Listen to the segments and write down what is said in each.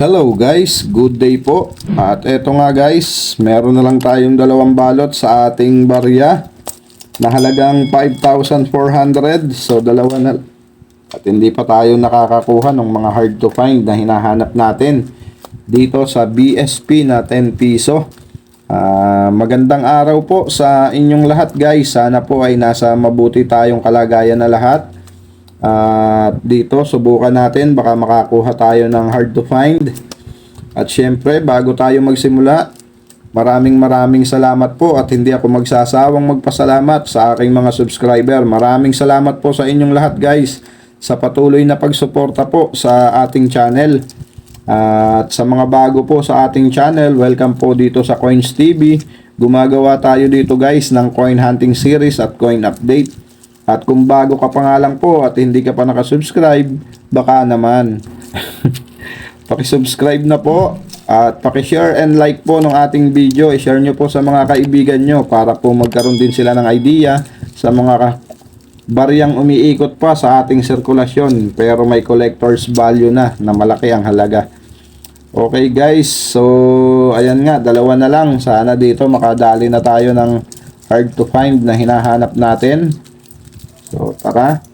Hello guys, good day po. At eto nga guys, meron na lang tayong dalawang balot sa ating barya na halagang 5,400. So dalawa na. At hindi pa tayo nakakakuha ng mga hard to find na hinahanap natin dito sa BSP na 10 piso. Magandang araw po sa inyong lahat guys. Sana po ay nasa mabuti tayong kalagayan na lahat. At dito subukan natin, baka makakuha tayo ng hard to find. At syempre bago tayo magsimula, maraming salamat po at hindi ako magsasawang magpasalamat sa aking mga subscriber. Maraming salamat po sa inyong lahat guys sa patuloy na pagsuporta po sa ating channel. At sa mga bago po sa ating channel, welcome po dito sa Coins TV. Gumagawa tayo dito guys ng coin hunting series at coin update. At kung bago ka pa nga lang po at hindi ka pa nakasubscribe, baka naman pakisubscribe na po at pakishare and like po ng ating video. I-share nyo po sa mga kaibigan nyo para po magkaroon din sila ng idea sa mga bariyang umiikot pa sa ating sirkulasyon pero may collector's value na malaki ang halaga. Okay guys, so ayan nga, dalawa na lang. Sana dito makadali na tayo ng hard to find na hinahanap natin. So tara,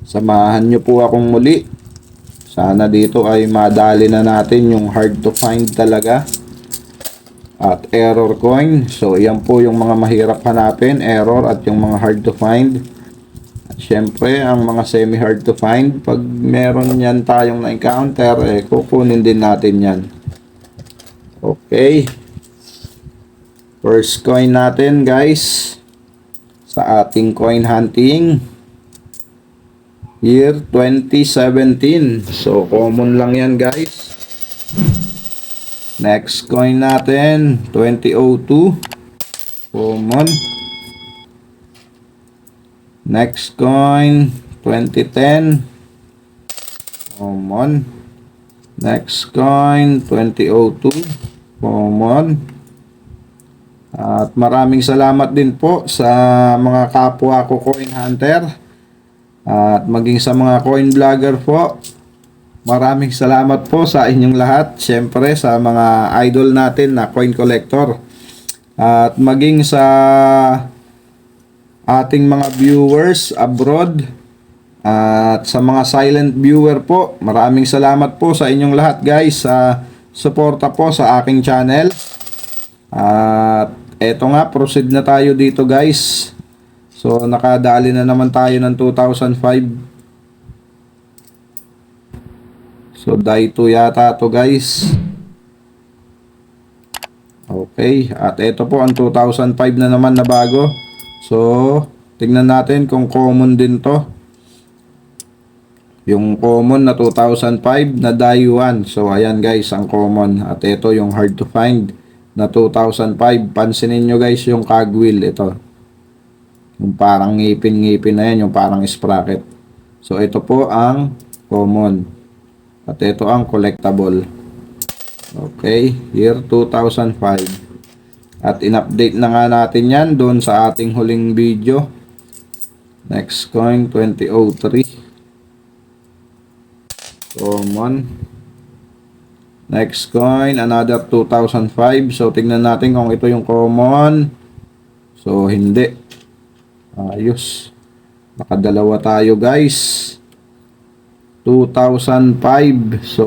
samahan nyo po akong muli. Sana dito ay madali na natin yung hard to find talaga at error coin. So yan po yung mga mahirap hanapin, error at yung mga hard to find. At syempre ang mga semi hard to find, pag meron yan tayong na-encounter, kukunin din natin yan. Okay, first coin natin guys sa ating coin hunting year 2017. So common lang yan guys. Next coin natin 2002, common. Next coin 2010, common. Next coin 2002, common. At maraming salamat din po sa mga kapwa ko coin hunter at maging sa mga coin vlogger po. Maraming salamat po sa inyong lahat. Siyempre sa mga idol natin na coin collector at maging sa ating mga viewers abroad at sa mga silent viewer po. Maraming salamat po sa inyong lahat guys sa suporta po sa aking channel. At eto nga, proceed na tayo dito guys. So nakadali na naman tayo ng 2005. So die 2 yata to guys. Okay, at eto po ang 2005 na naman na bago. So tingnan natin kung common din to. Yung common na 2005 na die 1. So ayan guys ang common. At ito yung hard to find na 2005. Pansinin nyo guys yung cogwheel. Ito yung parang ngipin na yan, yung parang sprocket. So ito po ang common at ito ang collectible. Okay, year 2005. At in-update na nga natin yan doon sa ating huling video. Next coin 2003, common. Next coin, another 2005. So, tingnan natin kung ito yung common. So, hindi. Ayos. Nakadalawa tayo, guys. 2005. So,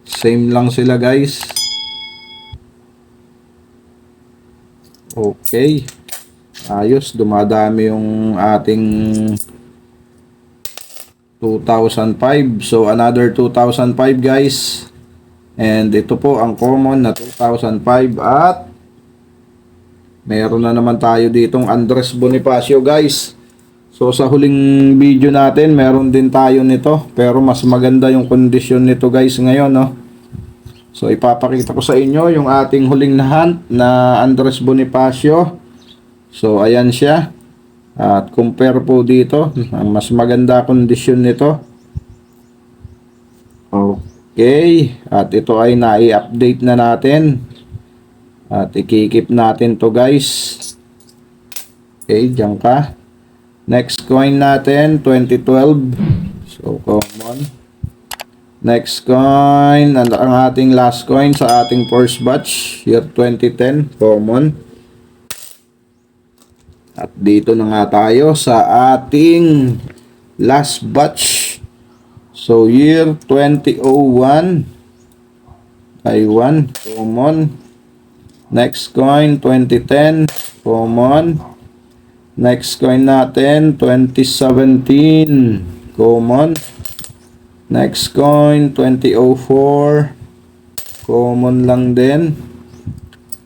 same lang sila, guys. Okay. Ayos. Dumadami yung ating 2005. So another 2005 guys. And ito po ang common na 2005 at meron na naman tayo ditong Andres Bonifacio guys. So sa huling video natin meron din tayo nito pero mas maganda yung kondisyon nito guys ngayon no. So ipapakita ko sa inyo yung ating huling na hunt na Andres Bonifacio. So ayan siya. At compare po dito, ang mas maganda kondisyon nito. Okay, at ito ay nai-update na natin. At i-keep natin to guys. Okay, diyan ka. Next coin natin, 2012. So, common. Next coin, ang ating last coin sa ating first batch, year 2010, common. At dito na nga tayo sa ating last batch. So, year 2001, Taiwan, common. Next coin, 2010, common. Next coin natin, 2017, common. Next coin, 2004, common lang din.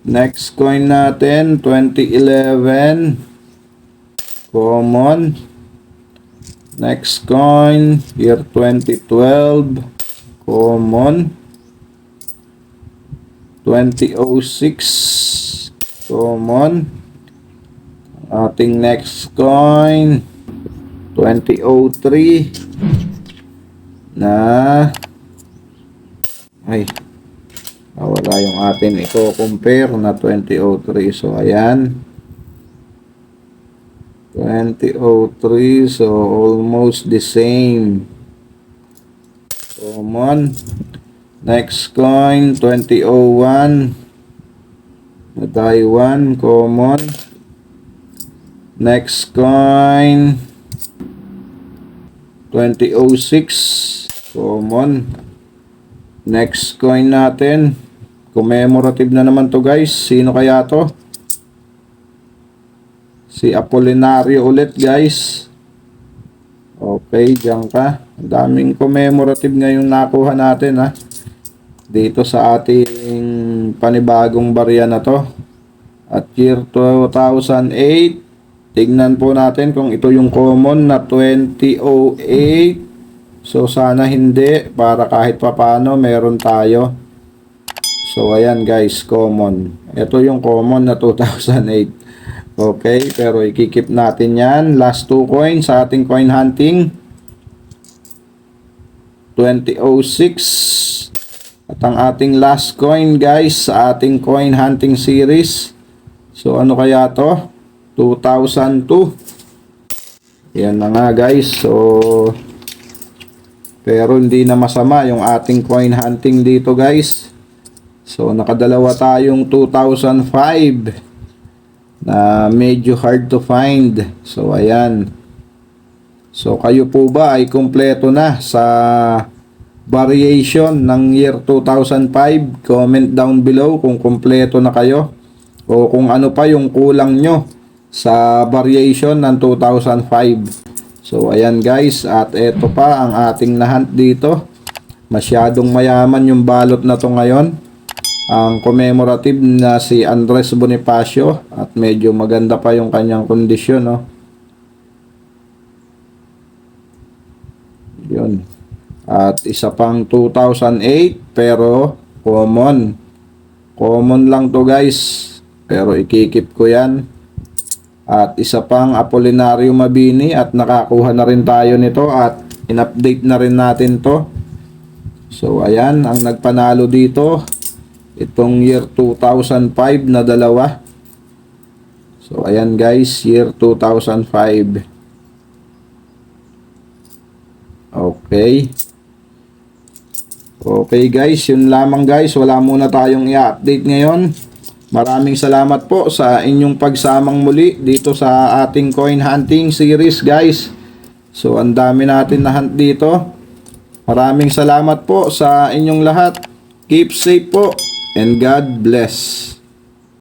Next coin natin, 2011, common. Next coin, year 2012, common. 2006, common. Ating next coin, 2003, na wala yung atin i-compare na 2003. So ayan, 2003, so almost the same, common. Next coin, 2001 na Taiwan, common. Next coin, 2006, common. Next coin natin, commemorative na naman to guys. Sino kaya to? Si Apolinario ulit guys. Okay, diyan ka. Ang daming commemorative ngayong nakuha natin ha, dito sa ating panibagong barya na to. At year 2008, tignan po natin kung ito yung common na 2008. So sana hindi, para kahit papano meron tayo. So ayan guys, common. Ito yung common na 2008. Okay, pero ikikip natin yan. Last 2 coins sa ating coin hunting, 2006. At ang ating last coin guys sa ating coin hunting series, so ano kaya to? 2002. Yan na nga guys. So pero hindi na masama yung ating coin hunting dito guys. So nakadalawa tayong 2005 na medyo hard to find. So ayan. So kayo po ba ay kumpleto na sa variation ng year 2005? Comment down below kung kumpleto na kayo o kung ano pa yung kulang nyo sa variation ng 2005. So ayan guys, at eto pa ang ating nahunt dito. Masyadong mayaman yung balot na to ngayon. Ang commemorative na si Andres Bonifacio, at medyo maganda pa yung kanyang kondisyon, no? Yun. At isa pang 2008 pero common. Common lang to guys, pero ikikip ko yan. At isa pang Apolinario Mabini, at nakakuha na rin tayo nito at in-update na rin natin to. So ayan, ang nagpanalo dito itong year 2005 na dalawa. So ayan guys, year 2005. Okay. Okay guys, yun lamang guys. Wala muna tayong i-update ngayon. Maraming salamat po sa inyong pagsamang muli dito sa ating coin hunting series guys. So ang dami natin na hunt dito. Maraming salamat po sa inyong lahat. Keep safe po and God bless.